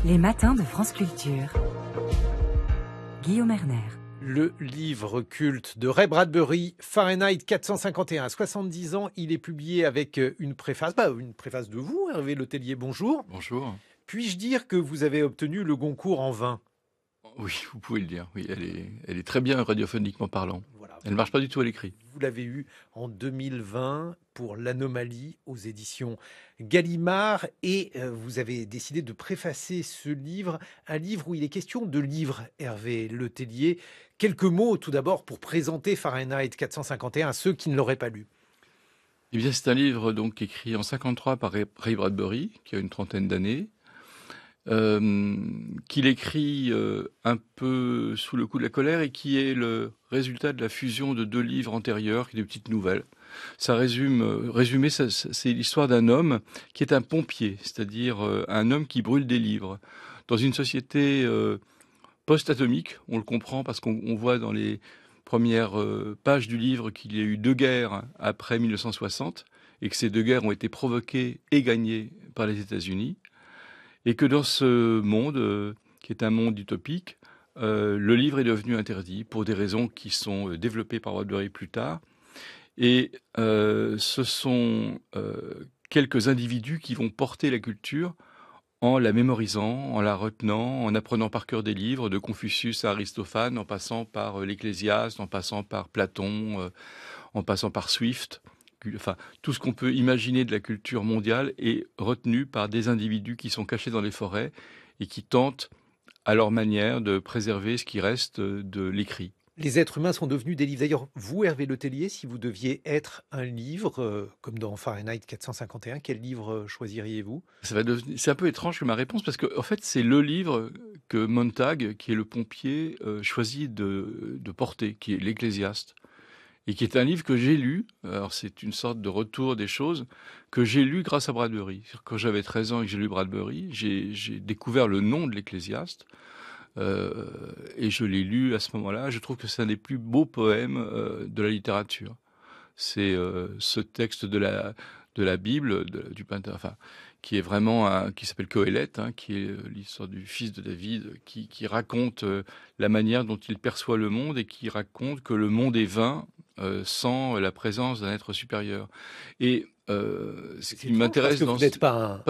Les matins de France Culture. Guillaume Erner. Le livre culte de Ray Bradbury, Fahrenheit 451. À 70 ans, il est publié avec une préface de vous, Hervé Letellier, bonjour. Bonjour. Puis-je dire que vous avez obtenu le Goncourt en vin? Oui, vous pouvez le dire. Oui, elle est très bien radiophoniquement parlant. Voilà. Elle ne marche pas du tout à l'écrit. Vous l'avez eu en 2020 pour L'Anomalie aux éditions Gallimard et vous avez décidé de préfacer ce livre, un livre où il est question de livres, Hervé Letellier. Quelques mots tout d'abord pour présenter Fahrenheit 451 à ceux qui ne l'auraient pas lu. Eh bien, c'est un livre donc écrit en 1953 par Ray Bradbury, qui a une trentaine d'années, qu'il écrit un peu sous le coup de la colère et qui est le résultat de la fusion de deux livres antérieurs, des petites nouvelles. Résumé, c'est l'histoire d'un homme qui est un pompier, c'est-à-dire un homme qui brûle des livres. Dans une société post-atomique, on le comprend parce qu'on voit dans les premières pages du livre qu'il y a eu deux guerres après 1960 et que ces deux guerres ont été provoquées et gagnées par les États-Unis. Et que dans ce monde, qui est un monde utopique, le livre est devenu interdit pour des raisons qui sont développées par Bradbury plus tard. Et ce sont quelques individus qui vont porter la culture en la mémorisant, en la retenant, en apprenant par cœur des livres, de Confucius à Aristophane, en passant par l'Ecclésiaste, en passant par Platon, en passant par Swift. Enfin, tout ce qu'on peut imaginer de la culture mondiale est retenu par des individus qui sont cachés dans les forêts et qui tentent, à leur manière, de préserver ce qui reste de l'écrit. Les êtres humains sont devenus des livres. D'ailleurs, vous, Hervé Letellier, si vous deviez être un livre, comme dans Fahrenheit 451, quel livre choisiriez-vous? C'est un peu étrange que ma réponse, parce que en fait, c'est le livre que Montag, qui est le pompier, choisit de porter, qui est l'Ecclésiaste. Et qui est un livre que j'ai lu, alors c'est une sorte de retour des choses, que j'ai lu grâce à Bradbury. Quand j'avais 13 ans et que j'ai lu Bradbury, j'ai découvert le nom de l'Ecclésiaste, et je l'ai lu à ce moment-là. Je trouve que c'est un des plus beaux poèmes de la littérature. C'est ce texte de la Bible, du Pentateuque, enfin, qui est vraiment qui s'appelle Qoéleth, qui est l'histoire du fils de David, qui raconte la manière dont il perçoit le monde et qui raconte que le monde est vain sans la présence d'un être supérieur. Et ce qui m'intéresse dans... Vous n'êtes pas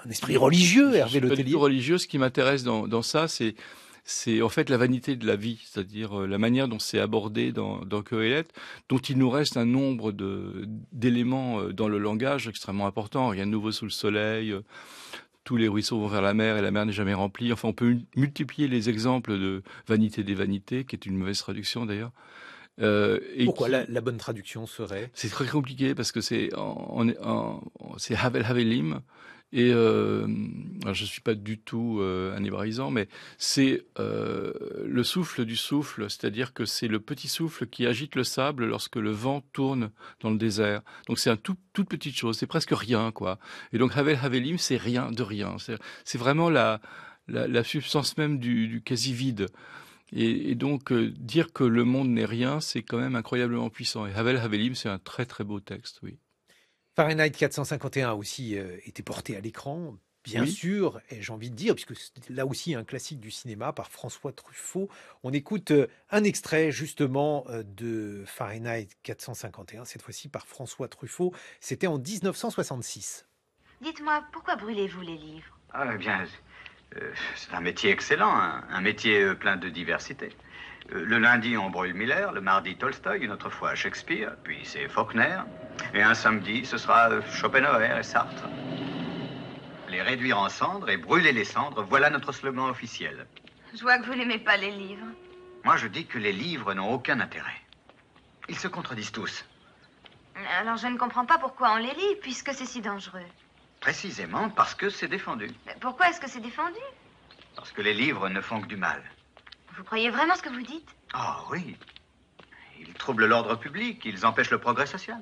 un esprit religieux, Hervé Letellier. Pas du tout religieux. Ce qui m'intéresse dans ça, c'est en fait la vanité de la vie, c'est-à-dire la manière dont c'est abordé dans Qoéleth, dont il nous reste un nombre d'éléments dans le langage extrêmement importants. Rien de nouveau sous le soleil, tous les ruisseaux vont vers la mer et la mer n'est jamais remplie. Enfin, on peut multiplier les exemples de vanité des vanités, qui est une mauvaise traduction d'ailleurs. Pourquoi la bonne traduction serait? C'est très compliqué parce que c'est Havel Havelim. Et alors je ne suis pas du tout un hébraïsant, mais c'est le souffle du souffle, c'est-à-dire que c'est le petit souffle qui agite le sable lorsque le vent tourne dans le désert. Donc c'est toute petite chose, c'est presque rien, quoi. Et donc Havel Havelim, c'est rien de rien. C'est vraiment la substance même du quasi-vide. Et donc, dire que le monde n'est rien, c'est quand même incroyablement puissant. Et Havel Havelim, c'est un très très beau texte, oui. Fahrenheit 451 a aussi été porté à l'écran, bien sûr, et j'ai envie de dire, puisque c'est là aussi un classique du cinéma par François Truffaut. On écoute un extrait justement de Fahrenheit 451, cette fois-ci par François Truffaut. C'était en 1966. Dites-moi, pourquoi brûlez-vous les livres? Ah, eh bien, c'est un métier excellent, un métier plein de diversité. Le lundi, on brûle Miller, le mardi, Tolstoï, une autre fois Shakespeare, puis c'est Faulkner, et un samedi, ce sera Schopenhauer et Sartre. Les réduire en cendres et brûler les cendres, voilà notre slogan officiel. Je vois que vous n'aimez pas les livres. Moi, je dis que les livres n'ont aucun intérêt. Ils se contredisent tous. Alors je ne comprends pas pourquoi on les lit, puisque c'est si dangereux. Précisément parce que c'est défendu. Mais pourquoi est-ce que c'est défendu? Parce que les livres ne font que du mal. Vous croyez vraiment ce que vous dites? Ah oui. Ils troublent l'ordre public, ils empêchent le progrès social.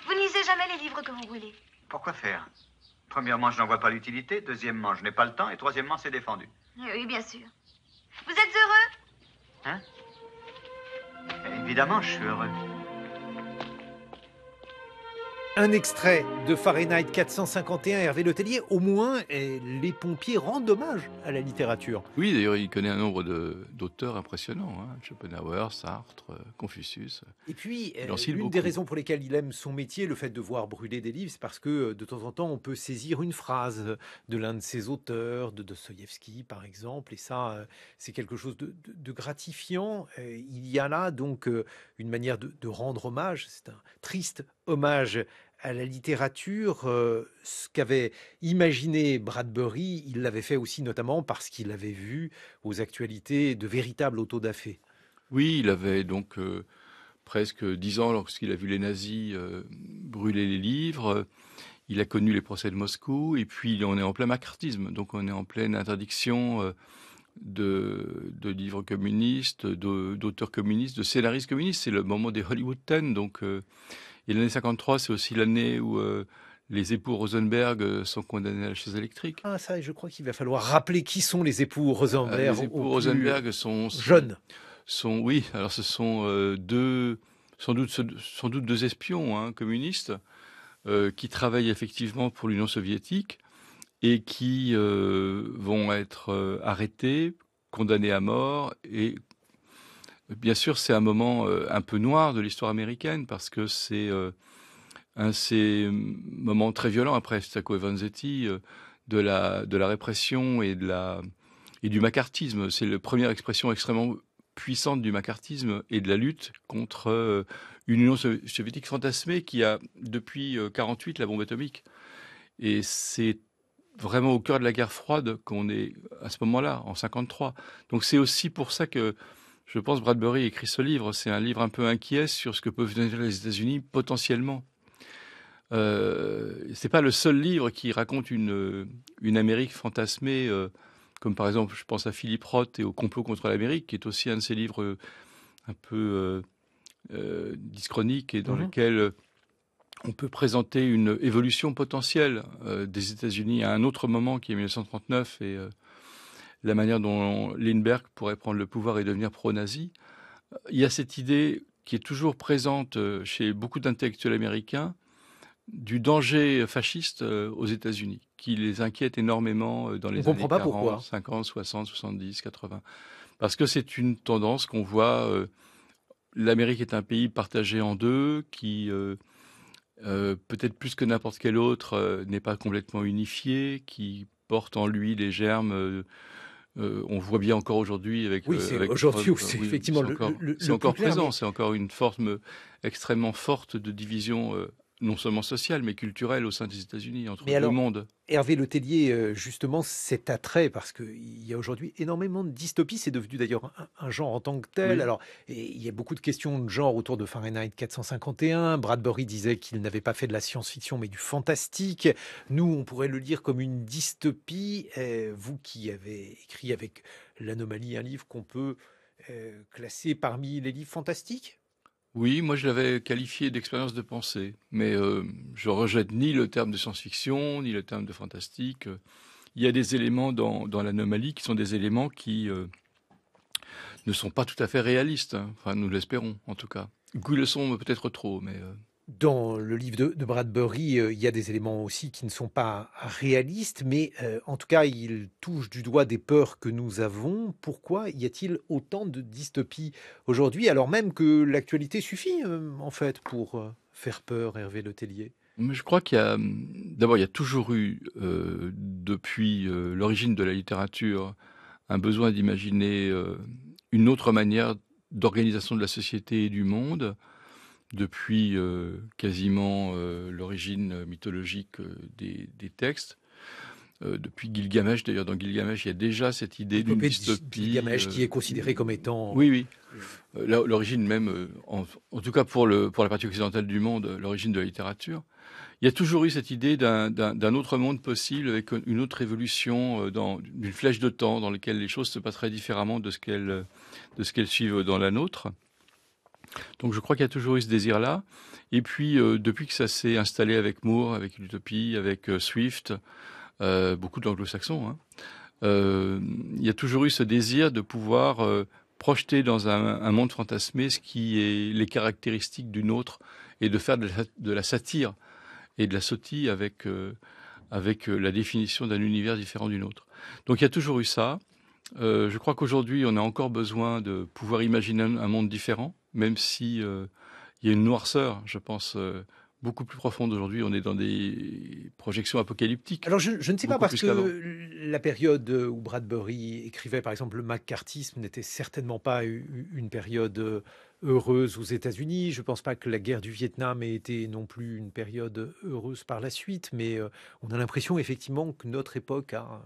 Vous ne lisez jamais les livres que vous brûlez? Pourquoi faire? Premièrement, je n'en vois pas l'utilité. Deuxièmement, je n'ai pas le temps. Et troisièmement, c'est défendu. Oui, bien sûr. Vous êtes heureux? Hein? Évidemment, je suis heureux. Un extrait de Fahrenheit 451, Hervé Letellier. Au moins, les pompiers rendent hommage à la littérature. Oui, d'ailleurs, il connaît un nombre d'auteurs impressionnants. Schopenhauer, Sartre, Confucius. Et puis, Il en cite l'une beaucoup. des raisons pour lesquelles il aime son métier, le fait de voir brûler des livres, c'est parce que de temps en temps, on peut saisir une phrase de l'un de ses auteurs, de Dostoïevski par exemple, et ça, c'est quelque chose de gratifiant. Il y a là donc une manière de rendre hommage, c'est un triste hommage à la littérature. Ce qu'avait imaginé Bradbury, il l'avait fait aussi notamment parce qu'il avait vu aux actualités de véritables autodafés. Oui, il avait donc presque 10 ans lorsqu'il a vu les nazis brûler les livres. Il a connu les procès de Moscou, et puis on est en plein macartisme, donc on est en pleine interdiction de livres communistes, d'auteurs communistes, de scénaristes communistes. C'est le moment des Hollywood 10, donc... Et l'année 53, c'est aussi l'année où les époux Rosenberg sont condamnés à la chaise électrique. Ah ça, je crois qu'il va falloir rappeler qui sont les époux Rosenberg. Les époux Rosenberg sont jeunes. Oui, alors ce sont sans doute deux espions communistes qui travaillent effectivement pour l'Union soviétique et qui vont être arrêtés, condamnés à mort. Et bien sûr, c'est un moment un peu noir de l'histoire américaine parce que c'est un de ces moments très violents après Stacco et Vanzetti de la répression et du macartisme. C'est la première expression extrêmement puissante du macartisme et de la lutte contre une Union soviétique fantasmée qui a depuis 1948 la bombe atomique. Et c'est vraiment au cœur de la guerre froide qu'on est à ce moment-là, en 1953. Donc c'est aussi pour ça que je pense Bradbury écrit ce livre. C'est un livre un peu inquiet sur ce que peuvent devenir les États-Unis potentiellement. C'est pas le seul livre qui raconte une Amérique fantasmée, comme par exemple, je pense à Philippe Roth et au complot contre l'Amérique, qui est aussi un de ces livres un peu dyschroniques et dans lequel on peut présenter une évolution potentielle des États-Unis à un autre moment qui est 1939 et la manière dont Lindbergh pourrait prendre le pouvoir et devenir pro-nazi. Il y a cette idée qui est toujours présente chez beaucoup d'intellectuels américains du danger fasciste aux États-Unis, qui les inquiète énormément dans les années 40, 50, 60, 70, 80. Parce que c'est une tendance qu'on voit. L'Amérique est un pays partagé en deux, qui peut-être plus que n'importe quel autre n'est pas complètement unifié, qui porte en lui les germes. On voit bien encore aujourd'hui avec. Oui, c'est aujourd'hui où c'est effectivement c'est encore présent. C'est encore une forme extrêmement forte de division. Non seulement sociale, mais culturelle au sein des États-Unis, entre deux mondes. Hervé Letellier, justement, cet attrait, parce qu'il y a aujourd'hui énormément de dystopies, c'est devenu d'ailleurs un genre en tant que tel. Oui. Alors, il y a beaucoup de questions de genre autour de Fahrenheit 451. Bradbury disait qu'il n'avait pas fait de la science-fiction, mais du fantastique. Nous, on pourrait le lire comme une dystopie. Vous qui avez écrit avec l'Anomalie un livre qu'on peut classer parmi les livres fantastiques ? Oui, moi je l'avais qualifié d'expérience de pensée, mais je rejette ni le terme de science-fiction, ni le terme de fantastique. Il y a des éléments dans l'Anomalie qui sont des éléments qui ne sont pas tout à fait réalistes. Enfin, nous l'espérons, en tout cas. Ils le sont peut-être trop, mais... Dans le livre de Bradbury, il y a des éléments aussi qui ne sont pas réalistes, mais en tout cas, il touche du doigt des peurs que nous avons. Pourquoi y a-t-il autant de dystopies aujourd'hui, alors même que l'actualité suffit, en fait, pour faire peur, Hervé Letellier ? Mais je crois qu'il y a... D'abord, il y a toujours eu, depuis l'origine de la littérature, un besoin d'imaginer une autre manière d'organisation de la société et du monde, depuis quasiment l'origine mythologique des textes. Depuis Gilgamesh, d'ailleurs, dans Gilgamesh, il y a déjà cette idée d'une dystopie. Gilgamesh qui est considéré comme étant... Oui. L'origine même, en tout cas pour la partie occidentale du monde, l'origine de la littérature. Il y a toujours eu cette idée d'un autre monde possible, avec une autre évolution, d'une flèche de temps dans laquelle les choses se passeraient différemment de ce qu'elles suivent dans la nôtre. Donc je crois qu'il y a toujours eu ce désir-là. Et puis, depuis que ça s'est installé avec Moore, avec l'utopie, avec Swift, beaucoup d'anglo-saxons, il y a toujours eu ce désir de pouvoir projeter dans un monde fantasmé ce qui est les caractéristiques d'une autre et de faire de la satire. et de la sottille avec la définition d'un univers différent d'une autre. Donc il y a toujours eu ça. Je crois qu'aujourd'hui, on a encore besoin de pouvoir imaginer un monde différent, même si il y a une noirceur, je pense, beaucoup plus profonde aujourd'hui. On est dans des projections apocalyptiques. Alors, je ne sais pas, Beaucoup parce plus que qu'avant. la période où Bradbury écrivait, par exemple, le McCarthyisme n'était certainement pas une période heureuse aux États-Unis. Je ne pense pas que la guerre du Vietnam ait été non plus une période heureuse par la suite, mais on a l'impression effectivement que notre époque a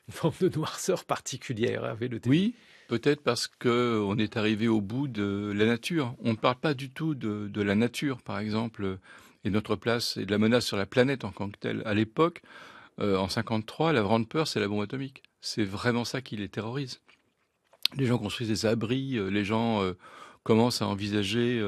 une forme de noirceur particulière, avait le thème. Oui, peut-être parce qu'on est arrivé au bout de la nature. On ne parle pas du tout de la nature, par exemple, et de notre place et de la menace sur la planète en tant que telle. À l'époque, en 53, la grande peur, c'est la bombe atomique. C'est vraiment ça qui les terrorise. Les gens construisent des abris, les gens commencent à envisager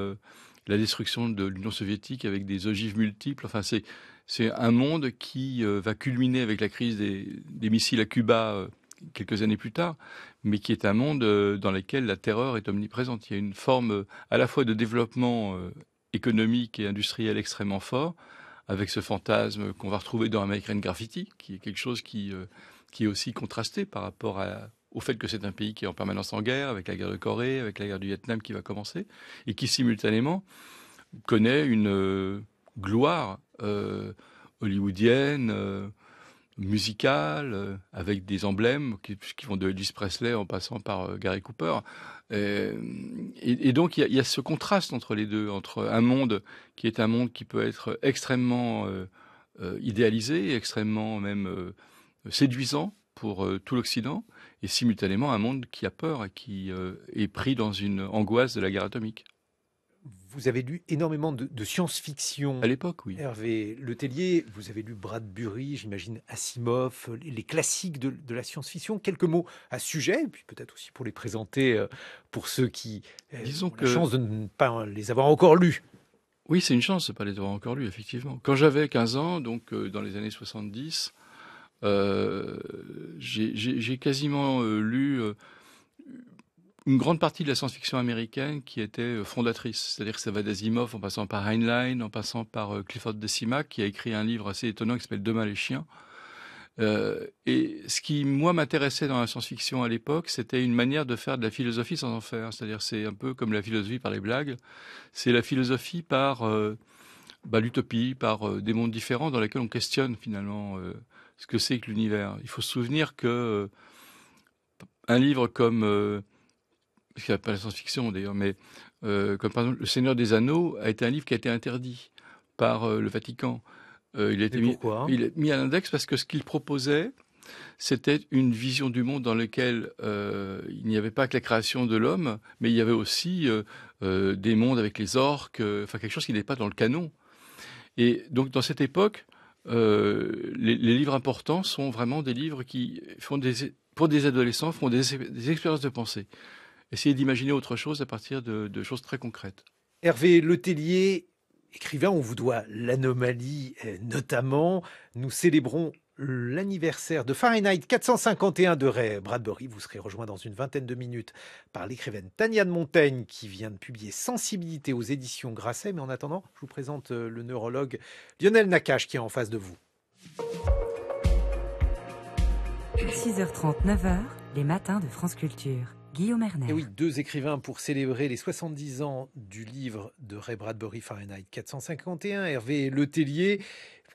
la destruction de l'Union soviétique avec des ogives multiples. Enfin, c'est un monde qui va culminer avec la crise des missiles à Cuba quelques années plus tard, mais qui est un monde dans lequel la terreur est omniprésente. Il y a une forme à la fois de développement économique et industriel extrêmement fort, avec ce fantasme qu'on va retrouver dans American Graffiti, qui est quelque chose qui est aussi contrasté par rapport au fait que c'est un pays qui est en permanence en guerre, avec la guerre de Corée, avec la guerre du Vietnam qui va commencer, et qui simultanément connaît une gloire hollywoodienne, musicale, avec des emblèmes qui vont de Elvis Presley en passant par Gary Cooper. Et donc il y a ce contraste entre les deux, entre un monde qui est un monde qui peut être extrêmement idéalisé, extrêmement même séduisant pour tout l'Occident, et simultanément un monde qui a peur et qui est pris dans une angoisse de la guerre atomique. Vous avez lu énormément de science-fiction. À l'époque, oui. Hervé Letellier, vous avez lu Bradbury, j'imagine Asimov, les classiques de la science-fiction. Quelques mots à ce sujet, et puis peut-être aussi pour les présenter pour ceux qui Disons ont la chance de ne pas les avoir encore lus. Oui, c'est une chance de ne pas les avoir encore lus, effectivement. Quand j'avais 15 ans, donc dans les années 70, j'ai quasiment lu une grande partie de la science-fiction américaine qui était fondatrice. C'est-à-dire que ça va d'Asimov en passant par Heinlein, en passant par Clifford de Simac, qui a écrit un livre assez étonnant qui s'appelle Demain les chiens. Et ce qui, moi, m'intéressait dans la science-fiction à l'époque, c'était une manière de faire de la philosophie sans en faire. C'est-à-dire c'est un peu comme la philosophie par les blagues. C'est la philosophie par l'utopie, par des mondes différents dans lesquels on questionne finalement ce que c'est que l'univers. Il faut se souvenir que un livre comme ce qu'il n'y a pas la science-fiction d'ailleurs, mais comme par exemple Le Seigneur des Anneaux a été un livre qui a été interdit par le Vatican. Il a été mis à l'index parce que ce qu'il proposait, c'était une vision du monde dans laquelle il n'y avait pas que la création de l'homme, mais il y avait aussi des mondes avec les orques, enfin quelque chose qui n'est pas dans le canon. Et donc dans cette époque, les livres importants sont vraiment des livres qui pour des adolescents font des expériences de pensée. Essayer d'imaginer autre chose à partir de choses très concrètes. Hervé Letellier, écrivain, on vous doit l'Anomalie notamment. Nous célébrons l'anniversaire de Fahrenheit 451 de Ray Bradbury. Vous serez rejoint dans une vingtaine de minutes par l'écrivaine Tania de Montaigne qui vient de publier Sensibilité aux éditions Grasset. Mais en attendant, je vous présente le neurologue Lionel Nakache qui est en face de vous. 6h30, 9h, les matins de France Culture. Guillaume Erner. Et oui, deux écrivains pour célébrer les 70 ans du livre de Ray Bradbury, Fahrenheit 451. Hervé Letellier,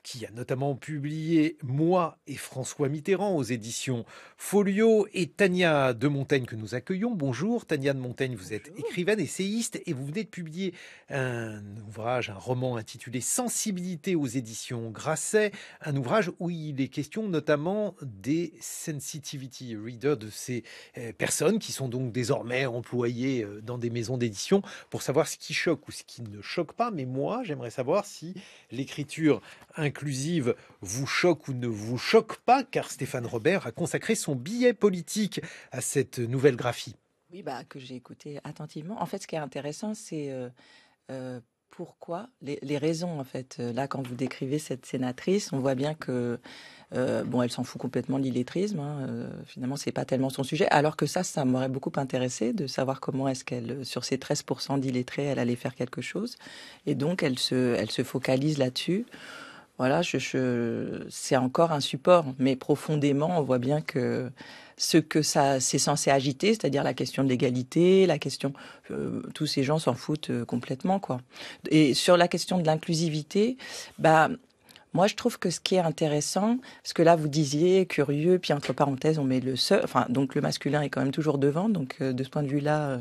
qui a notamment publié Moi et François Mitterrand aux éditions Folio, et Tania de Montaigne que nous accueillons. Bonjour Tania de Montaigne, vous êtes écrivaine, essayiste et vous venez de publier un ouvrage, un roman intitulé Sensibilité aux éditions Grasset, un ouvrage où il est question notamment des sensitivity readers, de ces personnes qui sont donc désormais employées dans des maisons d'édition pour savoir ce qui choque ou ce qui ne choque pas. Mais moi, j'aimerais savoir si l'écriture inclusive vous choque ou ne vous choque pas, car Stéphane Robert a consacré son billet politique à cette nouvelle graphie. Oui, que j'ai écouté attentivement. En fait, ce qui est intéressant, c'est pourquoi, les raisons, en fait. Là, quand vous décrivez cette sénatrice, on voit bien que, elle s'en fout complètement de l'illettrisme. Finalement, c'est pas tellement son sujet. Alors que ça m'aurait beaucoup intéressé de savoir comment est-ce qu'elle, sur ces 13% d'illettrés, elle allait faire quelque chose. Et donc, elle se focalise là-dessus. voilà, c'est encore un support, mais profondément, on voit bien que ce que ça c'est censé agiter, c'est-à-dire la question de l'égalité, la question, tous ces gens s'en foutent complètement, quoi. Et sur la question de l'inclusivité, bah moi je trouve que ce qui est intéressant, parce que là vous disiez curieux, puis entre parenthèses on met le seul, enfin donc le masculin est quand même toujours devant, donc de ce point de vue-là.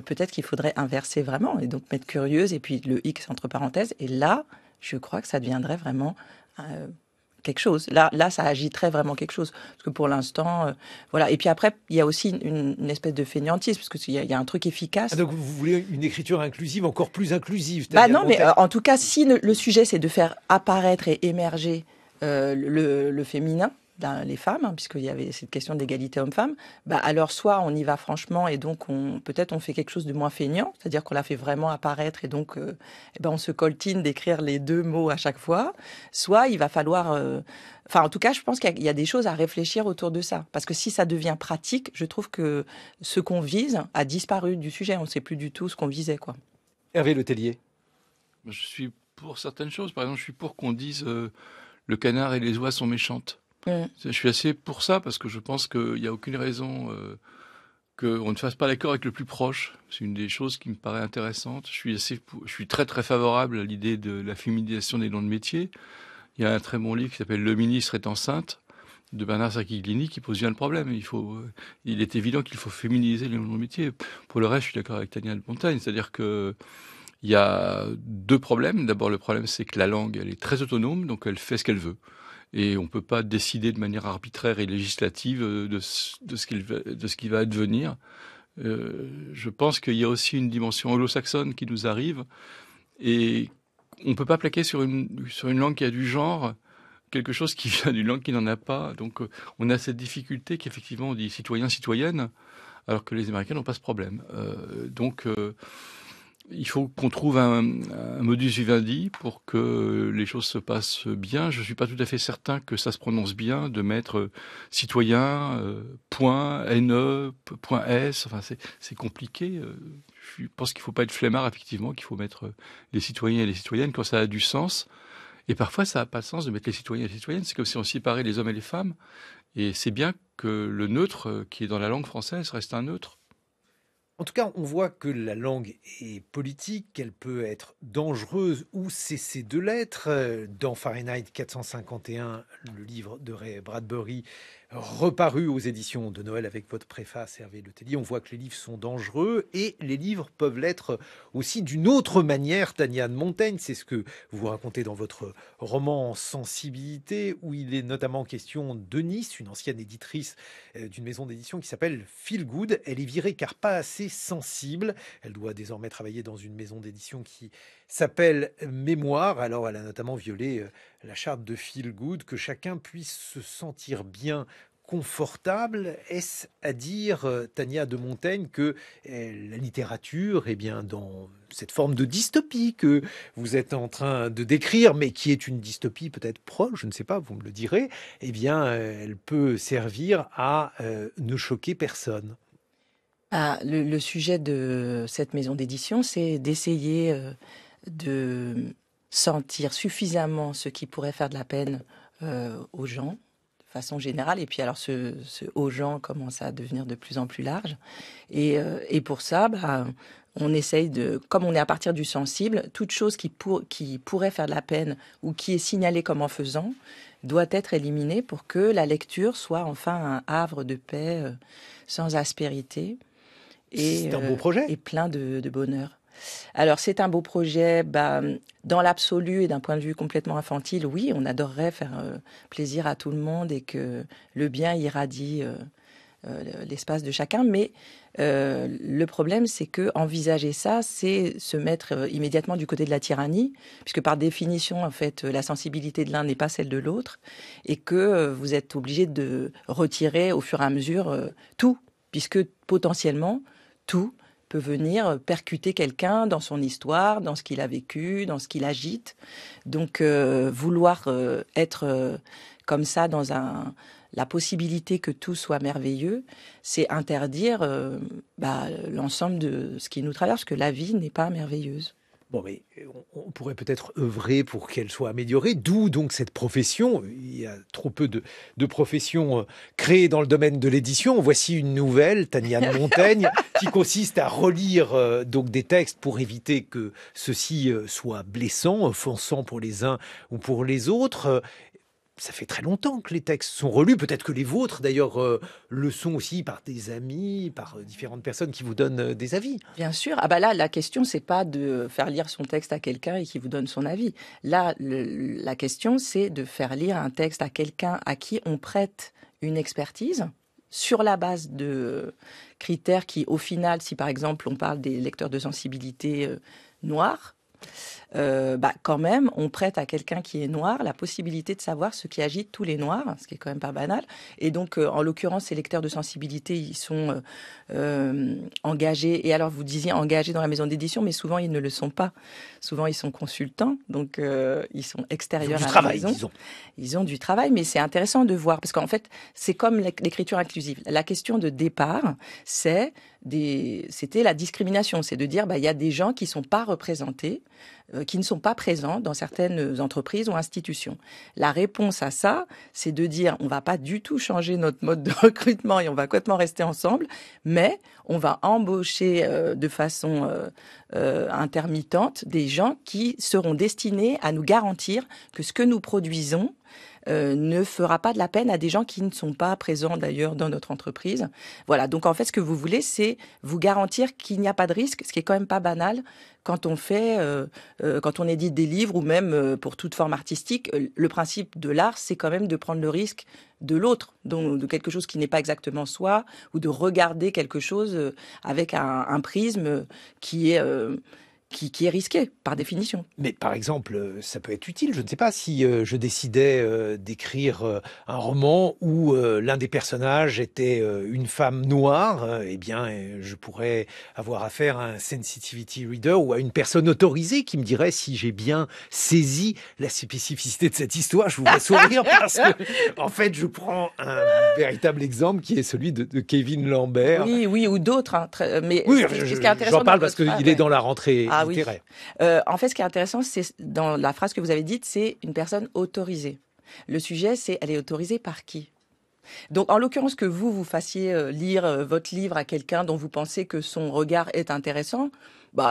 Peut-être qu'il faudrait inverser vraiment et donc mettre curieuse et puis le X entre parenthèses. Et là, je crois que ça deviendrait vraiment quelque chose. Là, ça agiterait vraiment quelque chose. Parce que pour l'instant, voilà. Et puis après, il y a aussi une espèce de fainéantisme, parce qu'il y a un truc efficace. Ah, donc vous voulez une écriture inclusive, encore plus inclusive? Bah non, mais en tout cas, si le sujet, c'est de faire apparaître et émerger le féminin, les femmes, hein, puisqu'il y avait cette question d'égalité homme-femme, bah alors soit on y va franchement et donc peut-être on fait quelque chose de moins feignant, c'est-à-dire qu'on la fait vraiment apparaître et donc on se coltine d'écrire les deux mots à chaque fois, soit il va falloir... Enfin, en tout cas, je pense qu'il y a des choses à réfléchir autour de ça. Parce que si ça devient pratique, je trouve que ce qu'on vise a disparu du sujet. On ne sait plus du tout ce qu'on visait, quoi. Hervé Letellier. Je suis pour certaines choses. Par exemple, je suis pour qu'on dise le canard et les oies sont méchantes. Je suis assez pour ça parce que je pense qu'il n'y a aucune raison qu'on ne fasse pas l'accord avec le plus proche. C'est une des choses qui me paraît intéressante. Je suis très très favorable à l'idée de la féminisation des noms de métiers. Il y a un très bon livre qui s'appelle Le ministre est enceinte de Bernard Sacchi-Glini qui pose bien le problème. Il est évident qu'il faut féminiser les noms de métiers. Pour le reste, je suis d'accord avec Tania de Montagne, c'est-à-dire que il y a deux problèmes. D'abord, le problème, c'est que la langue, elle est très autonome, donc elle fait ce qu'elle veut. Et on ne peut pas décider de manière arbitraire et législative de ce qui va advenir. Je pense qu'il y a aussi une dimension anglo-saxonne qui nous arrive. Et on ne peut pas plaquer sur une langue qui a du genre quelque chose qui vient d'une langue qui n'en a pas. Donc on a cette difficulté qu'effectivement on dit citoyen, citoyenne, alors que les Américains n'ont pas ce problème. Il faut qu'on trouve un modus vivendi pour que les choses se passent bien. Je ne suis pas tout à fait certain que ça se prononce bien de mettre citoyen, point, NE, point S. Enfin, c'est compliqué. Je pense qu'il ne faut pas être flemmard, effectivement, qu'il faut mettre les citoyens et les citoyennes quand ça a du sens. Et parfois, ça n'a pas de sens de mettre les citoyens et les citoyennes. C'est comme si on séparait les hommes et les femmes. Et c'est bien que le neutre qui est dans la langue française reste un neutre. En tout cas, on voit que la langue est politique, qu'elle peut être dangereuse ou cesser de l'être. Dans Fahrenheit 451, le livre de Ray Bradbury, reparu aux éditions de Noël avec votre préface, Hervé Letellier, on voit que les livres sont dangereux et les livres peuvent l'être aussi d'une autre manière. Tania de Montaigne, c'est ce que vous racontez dans votre roman Sensibilité, où il est notamment question de Nice, une ancienne éditrice d'une maison d'édition qui s'appelle Feel Good. Elle est virée car pas assez sensible. Elle doit désormais travailler dans une maison d'édition qui s'appelle Mémoire. Alors elle a notamment violé la charte de Feel Good, que chacun puisse se sentir bien, confortable. Est-ce à dire, Tania de Montaigne, que la littérature, eh bien, dans cette forme de dystopie que vous êtes en train de décrire, mais qui est une dystopie peut-être proche, je ne sais pas, vous me le direz, eh bien, elle peut servir à ne choquer personne. Le sujet de cette maison d'édition, c'est d'essayer de sentir suffisamment ce qui pourrait faire de la peine aux gens, de façon générale. Et puis alors, ce aux gens commence à devenir de plus en plus large. Et pour ça, on essaye comme on est à partir du sensible, toute chose qui pourrait faire de la peine ou qui est signalée comme en faisant, doit être éliminée pour que la lecture soit enfin un havre de paix sans aspérité. C'est un beau projet. Et plein de bonheur. Alors, c'est un beau projet, dans l'absolu et d'un point de vue complètement infantile, oui, on adorerait faire plaisir à tout le monde et que le bien irradie l'espace de chacun, mais le problème, c'est que envisager ça, c'est se mettre immédiatement du côté de la tyrannie, puisque par définition, en fait, la sensibilité de l'un n'est pas celle de l'autre, et que vous êtes obligé de retirer au fur et à mesure tout, puisque potentiellement, tout peut venir percuter quelqu'un dans son histoire, dans ce qu'il a vécu, dans ce qu'il agite. Donc, vouloir être comme ça dans la possibilité que tout soit merveilleux, c'est interdire l'ensemble de ce qui nous traverse, parce que la vie n'est pas merveilleuse. Bon, mais on pourrait peut-être œuvrer pour qu'elle soit améliorée, d'où donc cette profession. Il y a trop peu de professions créées dans le domaine de l'édition. Voici une nouvelle, Tania de Montaigne, qui consiste à relire donc des textes pour éviter que ceux-ci soient blessants, offensants pour les uns ou pour les autres. Ça fait très longtemps que les textes sont relus, peut-être que les vôtres d'ailleurs le sont aussi par des amis, par différentes personnes qui vous donnent des avis. Bien sûr. Ah bah là, la question, c'est pas de faire lire son texte à quelqu'un et qui vous donne son avis. Là, la question, c'est de faire lire un texte à quelqu'un à qui on prête une expertise sur la base de critères qui, au final, si par exemple on parle des lecteurs de sensibilité noirs, quand même, on prête à quelqu'un qui est noir la possibilité de savoir ce qui agite tous les noirs, ce qui est quand même pas banal. Et donc, en l'occurrence, ces lecteurs de sensibilité, ils sont engagés. Et alors, vous disiez engagés dans la maison d'édition, mais souvent, ils ne le sont pas. Souvent, ils sont consultants, donc ils sont extérieurs à la maison. Disons. Ils ont du travail, mais c'est intéressant de voir, parce qu'en fait, c'est comme l'écriture inclusive. La question de départ, c'était la discrimination. C'est de dire, il y a des gens qui sont pas représentés, qui ne sont pas présents dans certaines entreprises ou institutions. La réponse à ça, c'est de dire on va pas du tout changer notre mode de recrutement et on va complètement rester ensemble, mais on va embaucher de façon intermittente des gens qui seront destinés à nous garantir que ce que nous produisons ne fera pas de la peine à des gens qui ne sont pas présents d'ailleurs dans notre entreprise. Voilà, donc en fait ce que vous voulez, c'est vous garantir qu'il n'y a pas de risque, ce qui est quand même pas banal quand on fait, quand on édite des livres ou même pour toute forme artistique. Le principe de l'art, c'est quand même de prendre le risque de l'autre, donc de quelque chose qui n'est pas exactement soi, ou de regarder quelque chose avec un prisme qui est risqué, par définition. Mais par exemple, ça peut être utile. Je ne sais pas si je décidais d'écrire un roman où l'un des personnages était une femme noire, eh bien, je pourrais avoir affaire à un sensitivity reader ou à une personne autorisée qui me dirait si j'ai bien saisi la spécificité de cette histoire. Je vous vois sourire parce que, en fait, je prends un véritable exemple qui est celui de Kevin Lambert. Oui, ou d'autres. Hein, mais oui, ce qui est intéressant, j'en parle parce qu'il est dans la rentrée. Oui. En fait, ce qui est intéressant, c'est dans la phrase que vous avez dite, c'est une personne autorisée. Le sujet, c'est elle est autorisée par qui ? Donc, en l'occurrence, que vous fassiez lire votre livre à quelqu'un dont vous pensez que son regard est intéressant,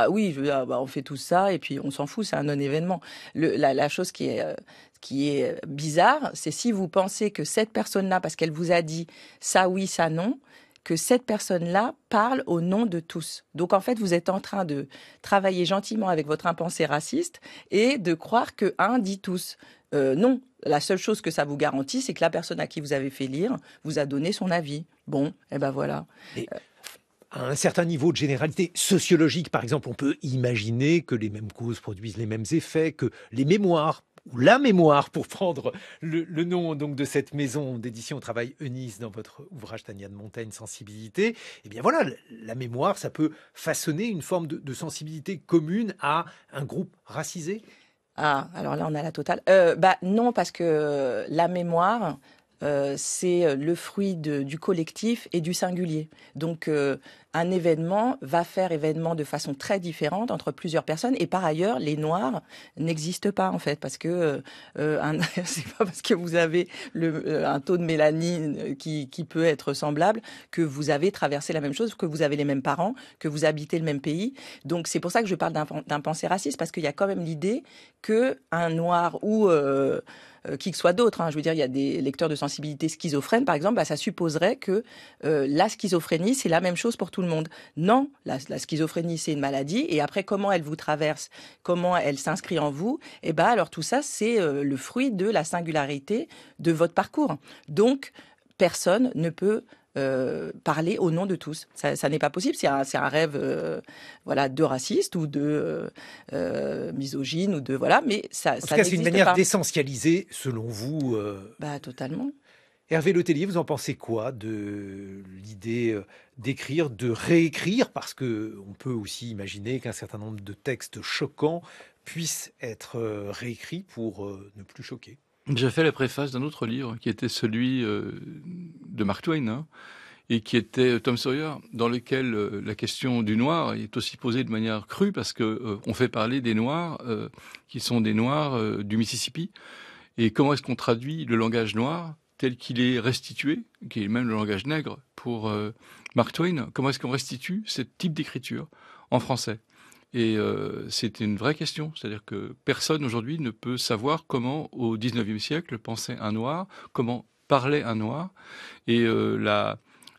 oui, je veux dire, on fait tout ça et puis on s'en fout, c'est un non-événement. La chose qui est bizarre, c'est si vous pensez que cette personne-là, parce qu'elle vous a dit ça oui, ça non, que cette personne-là parle au nom de tous. Donc, en fait, vous êtes en train de travailler gentiment avec votre impensé raciste et de croire que un dit tous. Non, la seule chose que ça vous garantit, c'est que la personne à qui vous avez fait lire vous a donné son avis. Bon, voilà. Et à un certain niveau de généralité sociologique, par exemple, on peut imaginer que les mêmes causes produisent les mêmes effets, que les mémoires ou la mémoire, pour prendre le nom donc de cette maison d'édition au travail Eunice dans votre ouvrage Tania de Montaigne, Sensibilité, eh bien voilà, la mémoire, ça peut façonner une forme de sensibilité commune à un groupe racisé. Ah, alors là, on a la totale. Non, parce que la mémoire, c'est le fruit du collectif et du singulier. Donc, un événement va faire événement de façon très différente entre plusieurs personnes. Et par ailleurs, les Noirs n'existent pas, en fait, parce que c'est pas parce que vous avez un taux de mélanine qui peut être semblable que vous avez traversé la même chose, que vous avez les mêmes parents, que vous habitez le même pays. Donc, c'est pour ça que je parle d'un pensée raciste, parce qu'il y a quand même l'idée que un Noir ou qui que soit d'autre, je veux dire, il y a des lecteurs de sensibilité schizophrènes, par exemple, ça supposerait que la schizophrénie, c'est la même chose pour tout le monde. Non, la schizophrénie, c'est une maladie, et après, comment elle vous traverse, comment elle s'inscrit en vous, alors tout ça, c'est le fruit de la singularité de votre parcours. Donc, personne ne peut parler au nom de tous. Ça n'est pas possible. C'est un rêve, de raciste ou de misogyne ou de mais ça. En tout cas, c'est une manière d'essentialiser, selon vous. Totalement. Hervé Letellier, vous en pensez quoi de l'idée d'écrire, de réécrire, parce que on peut aussi imaginer qu'un certain nombre de textes choquants puissent être réécrits pour ne plus choquer. J'ai fait la préface d'un autre livre qui était celui de Mark Twain. et qui était Tom Sawyer, dans lequel la question du noir est aussi posée de manière crue parce que on fait parler des noirs qui sont des noirs du Mississippi. Et comment est-ce qu'on traduit le langage noir tel qu'il est restitué, qui est même le langage nègre pour Mark Twain? Comment est-ce qu'on restitue ce type d'écriture en français? Et c'est une vraie question, c'est-à-dire que personne aujourd'hui ne peut savoir comment, au XIXe siècle, pensait un noir, comment parlait un noir, et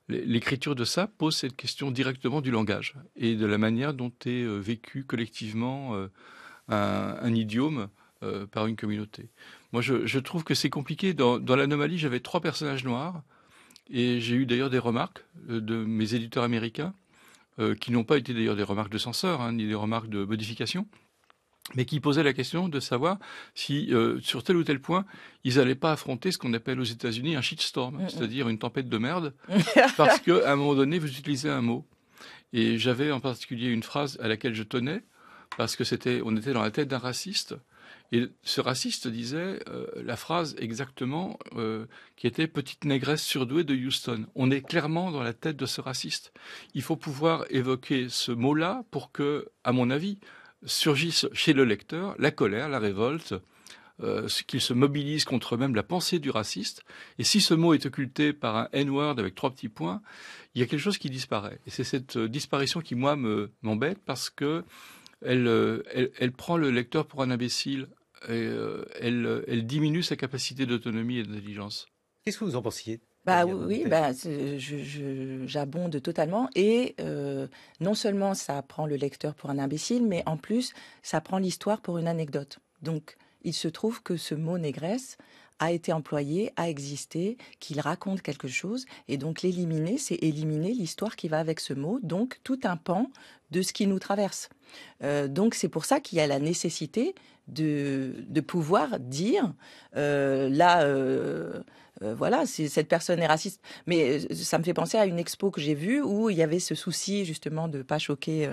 l'écriture de ça pose cette question directement du langage et de la manière dont est vécu collectivement un idiome par une communauté. Moi, je trouve que c'est compliqué. Dans l'Anomalie, j'avais 3 personnages noirs, et j'ai eu d'ailleurs des remarques de mes éditeurs américains, qui n'ont pas été d'ailleurs des remarques de censeur, ni des remarques de modification, mais qui posaient la question de savoir si, sur tel ou tel point, ils n'allaient pas affronter ce qu'on appelle aux États-Unis un shitstorm, c'est-à-dire une tempête de merde, parce qu'à un moment donné, vous utilisez un mot. Et j'avais en particulier une phrase à laquelle je tenais, parce que on était dans la tête d'un raciste, et ce raciste disait la phrase exactement qui était « petite négresse surdouée de Houston ». On est clairement dans la tête de ce raciste. Il faut pouvoir évoquer ce mot-là pour que, à mon avis, surgisse chez le lecteur la colère, la révolte, qu'il se mobilise contre même la pensée du raciste. Et si ce mot est occulté par un N-word avec 3 petits points, il y a quelque chose qui disparaît. Et c'est cette disparition qui, moi, m'embête parce que elle prend le lecteur pour un imbécile. Et elle diminue sa capacité d'autonomie et d'intelligence. Qu'est-ce que vous en pensiez? Oui, j'abonde totalement. Et non seulement ça prend le lecteur pour un imbécile, mais en plus, ça prend l'histoire pour une anecdote. Donc, il se trouve que ce mot négresse a été employé, a existé, qu'il raconte quelque chose. Et donc, l'éliminer, c'est éliminer l'histoire qui va avec ce mot. Donc, tout un pan de ce qui nous traverse. Donc, c'est pour ça qu'il y a la nécessité de pouvoir dire voilà, cette personne est raciste. Mais ça me fait penser à une expo que j'ai vue où il y avait ce souci justement de pas choquer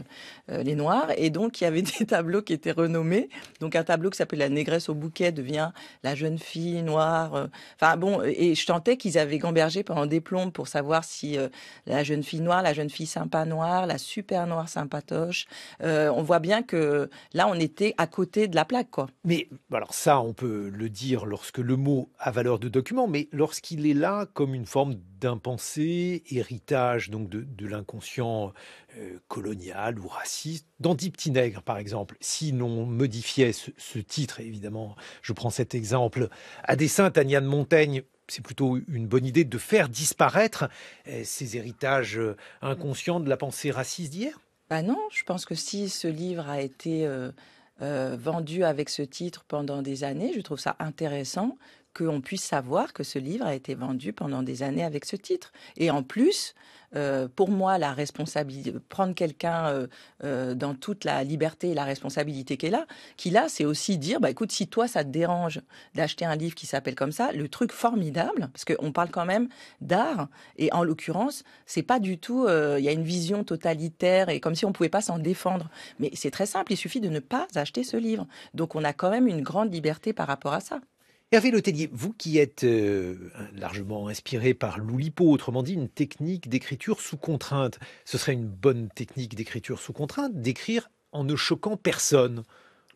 les Noirs, et donc il y avait des tableaux qui étaient renommés. Donc un tableau qui s'appelle La négresse au bouquet devient La jeune fille noire. Enfin bon, et je sentais qu'ils avaient gambergé pendant des plombes pour savoir si la jeune fille noire, la jeune fille sympa noire, la super noire sympatoche. On voit bien que là on était à côté de la plaque, quoi. Mais alors ça, on peut le dire lorsque le mot a valeur de document, mais lorsqu'il est là comme une forme d'impensé, héritage donc de l'inconscient colonial ou raciste, dans Dix petits nègres par exemple, si l'on modifiait ce titre, évidemment, je prends cet exemple, à dessein, Tania de Montaigne, c'est plutôt une bonne idée de faire disparaître ces héritages inconscients de la pensée raciste d'hier? Non, je pense que si ce livre a été vendu avec ce titre pendant des années, je trouve ça intéressant qu'on puisse savoir que ce livre a été vendu pendant des années avec ce titre. Et en plus, pour moi, la responsabilité, prendre quelqu'un dans toute la liberté et la responsabilité qu'il a, c'est aussi dire, écoute, si toi, ça te dérange d'acheter un livre qui s'appelle comme ça, le truc formidable, parce qu'on parle quand même d'art, et en l'occurrence, c'est pas du tout, il y a une vision totalitaire, et comme si on pouvait pas s'en défendre. Mais c'est très simple, il suffit de ne pas acheter ce livre. Donc on a quand même une grande liberté par rapport à ça. Hervé Letellier, vous qui êtes largement inspiré par l'Oulipo, autrement dit une technique d'écriture sous contrainte, ce serait une bonne technique d'écriture sous contrainte, d'écrire en ne choquant personne?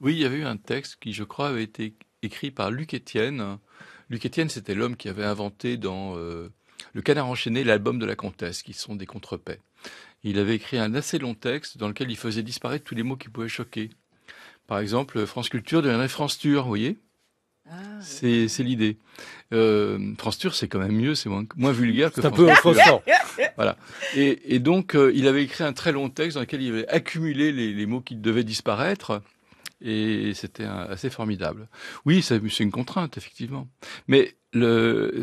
Oui, il y avait eu un texte qui, je crois, avait été écrit par Luc Étienne. Luc Étienne, c'était l'homme qui avait inventé dans Le Canard enchaîné l'album de la Comtesse, qui sont des contrepets. Il avait écrit un assez long texte dans lequel il faisait disparaître tous les mots qui pouvaient choquer. Par exemple, France Culture deviendrait France-Tur, vous voyez ? C'est l'idée. France-Tur, c'est quand même mieux, c'est moins vulgaire que France-Culture. C'est un peu offensant. Voilà. Et donc, il avait écrit un très long texte dans lequel il avait accumulé les mots qui devaient disparaître. Et c'était assez formidable. Oui, c'est une contrainte, effectivement. Mais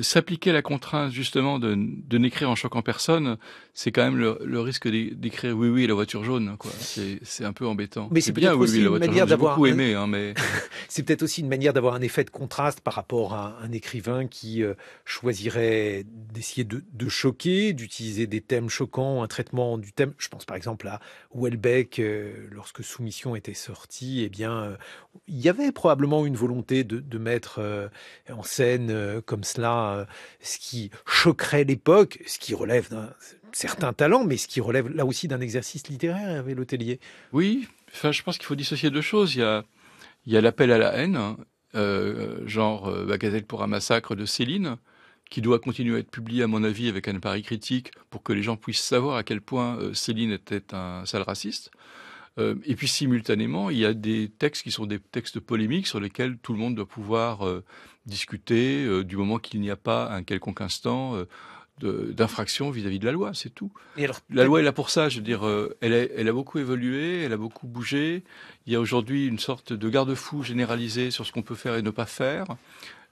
s'appliquer la contrainte, justement, de n'écrire en choquant personne, c'est quand même le risque d'écrire Oui, oui, la voiture jaune, quoi. C'est un peu embêtant. Mais c'est bien, peut-être Oui, aussi oui, la une voiture manière jaune. J'ai d'avoir beaucoup aimé, mais... C'est peut-être aussi une manière d'avoir un effet de contraste par rapport à un écrivain qui choisirait d'essayer de choquer, d'utiliser des thèmes choquants, un traitement du thème. Je pense par exemple à Houellebecq, lorsque Soumission était sorti, eh bien, il y avait probablement une volonté de mettre en scène comme cela, ce qui choquerait l'époque, ce qui relève d'un certain talent, mais ce qui relève là aussi d'un exercice littéraire, Hervé Letellier. Oui, enfin, je pense qu'il faut dissocier deux choses. Il y a l'appel à la haine, hein, Bagatelle pour un massacre de Céline, qui doit continuer à être publié, à mon avis, avec un appareil critique pour que les gens puissent savoir à quel point Céline était un sale raciste. Et puis simultanément, il y a des textes qui sont des textes polémiques sur lesquels tout le monde doit pouvoir discuter du moment qu'il n'y a pas un quelconque instant d'infraction vis-à-vis de la loi, c'est tout. Et alors, La loi est là pour ça, je veux dire, elle a beaucoup évolué, elle a beaucoup bougé. Il y a aujourd'hui une sorte de garde-fou généralisé sur ce qu'on peut faire et ne pas faire.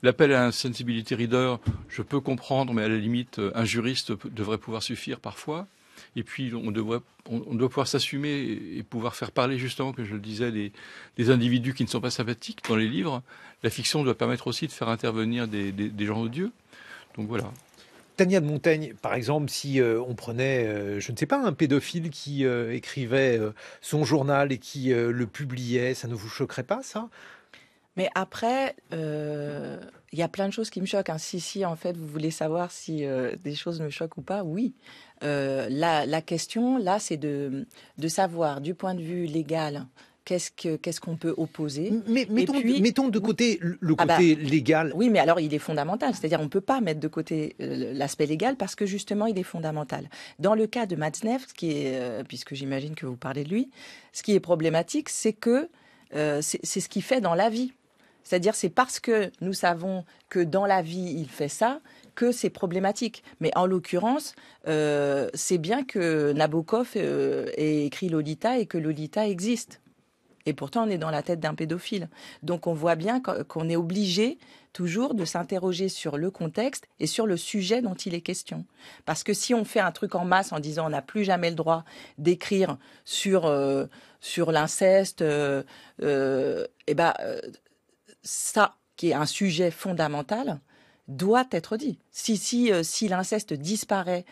L'appel à un sensibility reader, je peux comprendre, mais à la limite, un juriste devrait pouvoir suffire parfois. Et puis, on doit pouvoir s'assumer et pouvoir faire parler, justement, comme je le disais, des individus qui ne sont pas sympathiques dans les livres. La fiction doit permettre aussi de faire intervenir des gens odieux. Donc voilà. Tania de Montaigne, par exemple, si on prenait, je ne sais pas, un pédophile qui écrivait son journal et qui le publiait, ça ne vous choquerait pas, ça? Mais après, il y a plein de choses qui me choquent, hein. Si, en fait, vous voulez savoir si des choses me choquent ou pas, oui. La question, là, c'est de savoir, du point de vue légal, qu'est-ce qu'on peut opposer. Mais Et puis, mettons de côté le Ah bah, côté légal. oui, mais alors il est fondamental. C'est-à-dire, on ne peut pas mettre de côté l'aspect légal parce que justement, il est fondamental. Dans le cas de Matzneff, puisque j'imagine que vous parlez de lui, ce qui est problématique, c'est que c'est ce qu'il fait dans la vie. C'est-à-dire, c'est parce que nous savons que dans la vie, il fait ça, que c'est problématique. Mais en l'occurrence, c'est bien que Nabokov ait écrit Lolita et que Lolita existe. Et pourtant, on est dans la tête d'un pédophile. Donc, on voit bien qu'on est obligé toujours de s'interroger sur le contexte et sur le sujet dont il est question. Parce que si on fait un truc en masse en disant on n'a plus jamais le droit d'écrire sur l'inceste, ça, qui est un sujet fondamental, doit être dit. Si l'inceste disparaît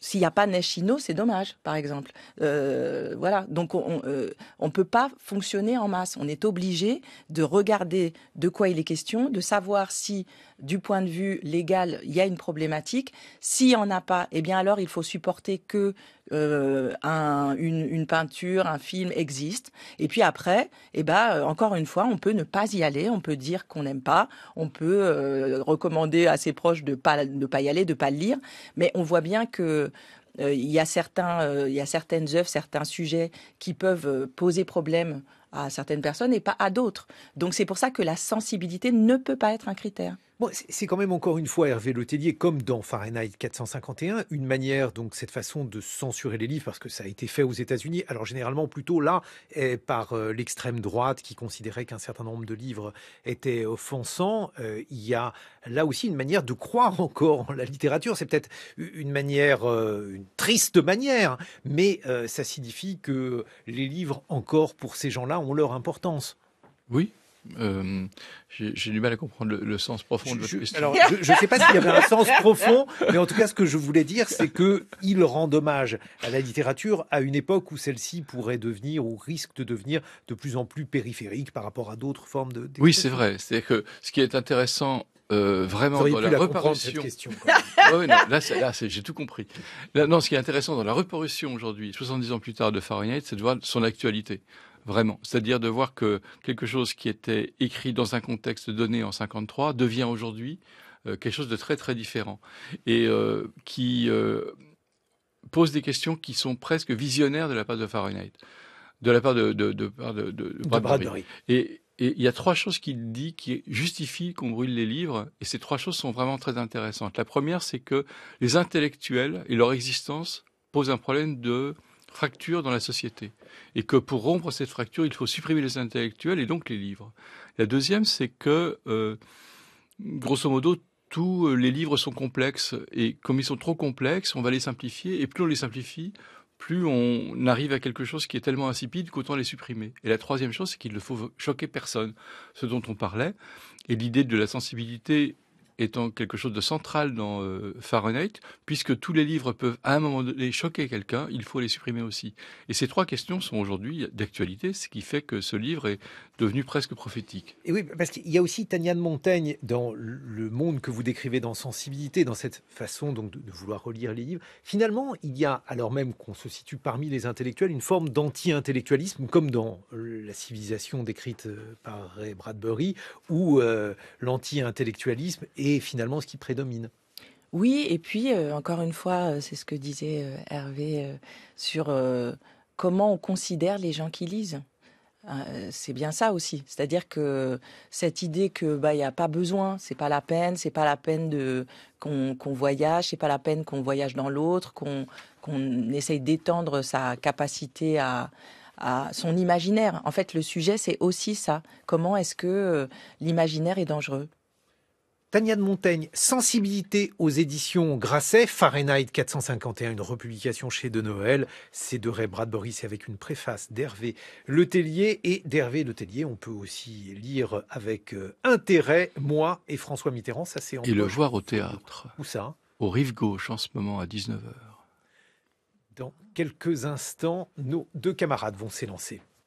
s'il n'y a pas Neschino, c'est dommage, par exemple. Voilà. Donc, on ne peut pas fonctionner en masse. On est obligé de regarder de quoi il est question, de savoir si, du point de vue légal, il y a une problématique. S'il n'y en a pas, eh bien alors, il faut supporter que une peinture, un film existe. Et puis après, encore une fois, on peut ne pas y aller. On peut dire qu'on n'aime pas. On peut recommander à ses proches de pas y aller, de pas le lire. Mais on voit bien que il y a certaines œuvres, certains sujets qui peuvent poser problème à certaines personnes et pas à d'autres. Donc c'est pour ça que la sensibilité ne peut pas être un critère. Bon, c'est quand même encore une fois, Hervé Letellier, comme dans Fahrenheit 451, une manière, donc cette façon de censurer les livres, parce que ça a été fait aux États-Unis, alors généralement plutôt là, par l'extrême droite qui considérait qu'un certain nombre de livres étaient offensants. Il y a là aussi une manière de croire encore en la littérature. C'est peut-être une manière, une triste manière, mais ça signifie que les livres, encore pour ces gens-là, ont leur importance. Oui. J'ai du mal à comprendre le sens profond de votre question. Alors, je ne sais pas s'il y avait un sens profond, mais en tout cas, ce que je voulais dire, c'est qu'il rend hommage à la littérature à une époque où celle-ci pourrait devenir, ou risque de devenir, de plus en plus périphérique par rapport à d'autres formes d'expression. Oui, c'est vrai. C'est-à-dire que ce qui est intéressant vraiment dans la reparution. Ouais, non, là, j'ai tout compris. Là, non, ce qui est intéressant dans la reparution aujourd'hui, 70 ans plus tard de Fahrenheit, c'est de voir son actualité. Vraiment. C'est-à-dire de voir que quelque chose qui était écrit dans un contexte donné en 53 devient aujourd'hui quelque chose de très très différent et qui pose des questions qui sont presque visionnaires de la part de Fahrenheit, de la part de Bradbury. Et il y a trois choses qu'il dit qui justifient qu'on brûle les livres, et ces trois choses sont vraiment très intéressantes. La première, c'est que les intellectuels et leur existence posent un problème de fracture dans la société, et que pour rompre cette fracture, il faut supprimer les intellectuels et donc les livres. La deuxième, c'est que, grosso modo, tous les livres sont complexes, et comme ils sont trop complexes, on va les simplifier, et plus on les simplifie, plus on arrive à quelque chose qui est tellement insipide qu'autant les supprimer. Et la troisième chose, c'est qu'il ne faut choquer personne, ce dont on parlait, et l'idée de la sensibilité étant quelque chose de central dans Fahrenheit, puisque tous les livres peuvent à un moment donné choquer quelqu'un, il faut les supprimer aussi. Et ces 3 questions sont aujourd'hui d'actualité, ce qui fait que ce livre est devenu presque prophétique. Et oui, parce qu'il y a aussi Tania de Montaigne dans le monde que vous décrivez dans Sensibilité, dans cette façon donc de vouloir relire les livres. Finalement, il y a, alors même qu'on se situe parmi les intellectuels, une forme d'anti-intellectualisme, comme dans La civilisation décrite par Ray Bradbury, où l'anti-intellectualisme est finalement ce qui prédomine. Oui, et puis encore une fois, c'est ce que disait Hervé sur comment on considère les gens qui lisent. C'est bien ça aussi, c'est-à-dire que cette idée que il y a pas besoin, c'est pas la peine de qu'on voyage, c'est pas la peine qu'on voyage dans l'autre, qu'on essaye d'étendre sa capacité à son imaginaire. En fait, le sujet, c'est aussi ça. Comment est-ce que l'imaginaire est dangereux? Tania de Montaigne, Sensibilité aux éditions Grasset, Fahrenheit 451, une republication chez De Noël. C'est de Ray Bradbury, c'est avec une préface d'Hervé Letellier. Et d'Hervé Letellier, on peut aussi lire avec intérêt Moi et François Mitterrand. Ça, c'est en Et le poche. voir au théâtre, Où ça? au Rive Gauche, en ce moment, à 19h. Dans quelques instants, nos 2 camarades vont s'élancer.